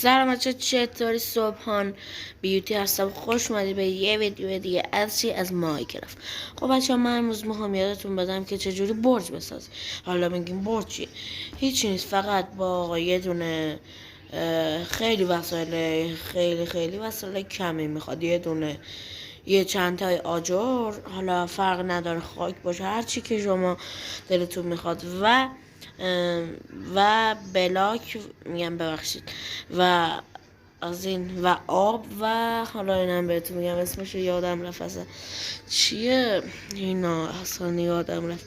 سلام بچه، چطوری؟ صبحان بیوتی هستم. خوش اومدی به یه ویدیو دیگه از مایکرافت. خب بچه من امروز میخوام یادتون بدم که چجوری برج بسازی. حالا میگیم برج چیه؟ هیچی نیست، فقط با یه دونه خیلی وسایل خیلی وسایل کمی میخواد. یه دونه، یه چند تای آجر، حالا فرق نداره، خاک باشه، هر چی که شما دلتون میخواد، و بلاک، میگم ببخشید، و از این و آب، و حالا اینم بهتون میگم اسمش یادم رفت اصلا چیه اینا، اصلا یادم رفت.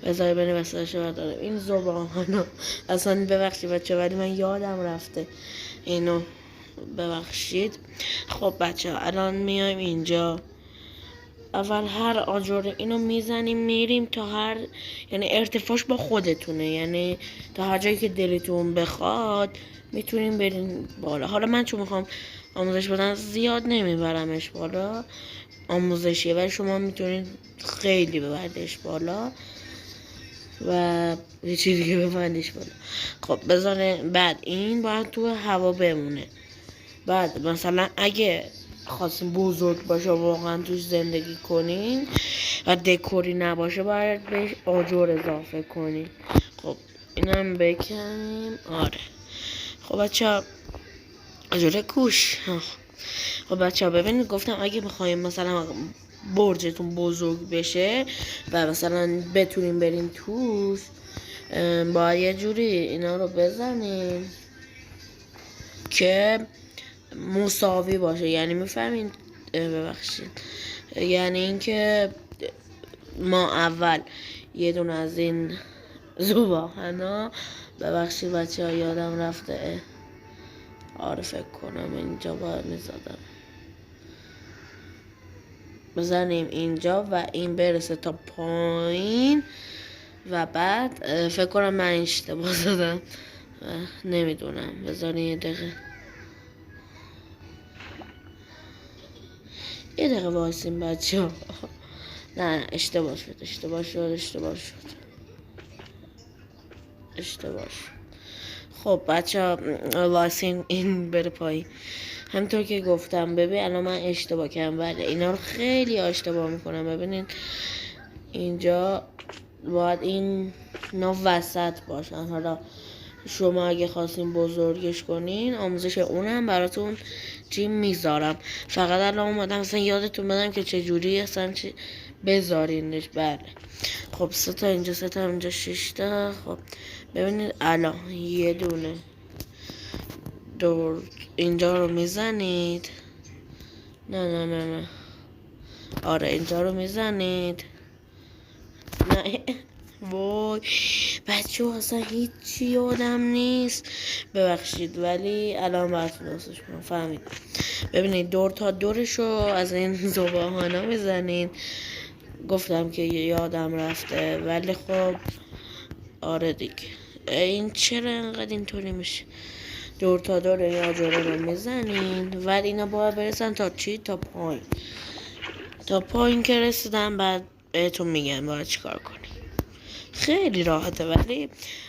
بذاری بنویسش بردارم این زبانو، اصلا ببخشید بچه ولی من یادم رفته اینو، ببخشید. خب بچه الان میایم اینجا، اول هر آجر اینو میزنیم، میریم تا یعنی ارتفاعش با خودتونه، یعنی تا هر جایی که دلتون بخواد میتونیم برین بالا. حالا من چون میخوام آموزش بدم زیاد نمیبرمش بالا، آموزشیه، ولی شما میتونید خیلی ببردش بالا و یه چیزی دیگه ببندش بالا. خب بذاره، بعد این باید تو هوا بمونه. بعد مثلا اگه خواستین بزرگ باشه واقعا توش زندگی کنین و دکوری نباشه، باید بهش آجر اضافه کنین. خب اینم بکنیم. آره خب بچه آجر کوش. خب بچه ببینید، گفتم اگه بخوایم مثلا برجتون بزرگ بشه و مثلا بتونیم بریم توش، باید یه جوری اینا رو بزنیم که مساوی باشه. یعنی میفهمین؟ ببخشید، یعنی اینکه ما اول یه دونه از این زباهنا، ببخشید بچه ها یادم رفته، آره فکر کنم اینجا باید میزدم، بزنیم اینجا و این برسه تا پایین و بعد فکر کنم من اشتباه زدم، نمیدونم، بذارین یه دقیقه وایسین بچه ها. نه اشتباه شد. خب بچه ها وایسین این بره پایین. همینطور که گفتم ببین الان من اشتباه کردم، بله اینا رو خیلی اشتباه میکنم. ببینین اینجا باید اینا وسط باشن. حالا شما اگه خواستین بزرگش کنین، آموزش اونم براتون چی میذارم. فقط الان اومدم مثلا یادتون بدم که چجوری اصلا بذارینش. بله خب 3 تا اینجا، 3 تا اینجا، 6 تا. خب ببینید الان یه دونه دور اینجا رو میزنید. نه آره اینجا رو میزنید. نه وای بچه ها اصلا هیچی یادم نیست، ببخشید، ولی الان براتون درستش کنم. فهمید؟ ببینید دور تا دورشو از این زباهانا میزنید. گفتم که یادم رفته ولی خب آره دیگه. این چرا انقدر اینطوری میشه؟ دور تا دور این آجره رو میزنین و اینا باید برسن تا چی؟ تا پایین که رسیدن بعد بهتون میگن باید چیکار کنی. خیلی راحته ولی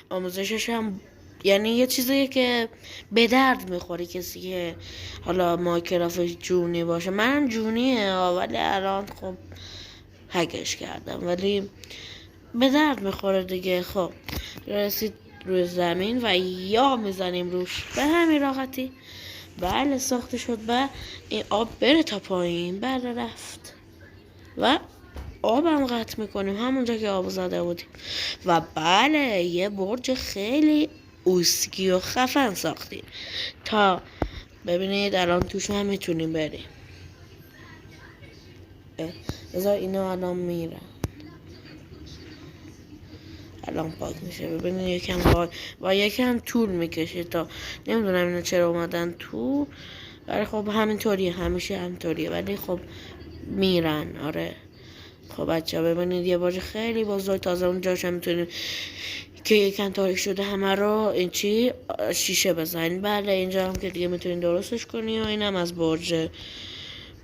آموزشش هم یعنی یه چیزیه که به درد میخوری کسی که حالا مایکرافت جونی باشه. منم جونیه ولی الان خب هکش کردم، ولی به درد میخوره دیگه. خب رسید روی زمین و یا میزنیم روش به همین راحتی. بله ساخته شد. و این آب بره تا پایین. بله رفت و آبم قطع میکنیم همونجا که آب زده بودیم. و بله یه برج خیلی اوسکی و خفن ساختیم تا ببینید الان توش هم میتونیم بریم. بذار اینا الان میرن، الان پاک میشه. ببینید یکم با یکم طول میکشه تا نمیدونم اینا چرا اومدن تو، ولی خب همینطوریه، همیشه همینطوریه، ولی خب میرن. آره خب بچه ببینید یه برج خیلی بزرگ، تازه اونجاش هم میتونید که یکم تاریک شده همه رو این چی شیشه بزنید. بله اینجا هم که دیگه میتونید درستش کنی. و اینم از برج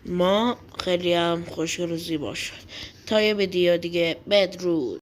ما، خیلی هم خوشگل و زیبا شد. تا یه ویدیو دیگه، بدرود.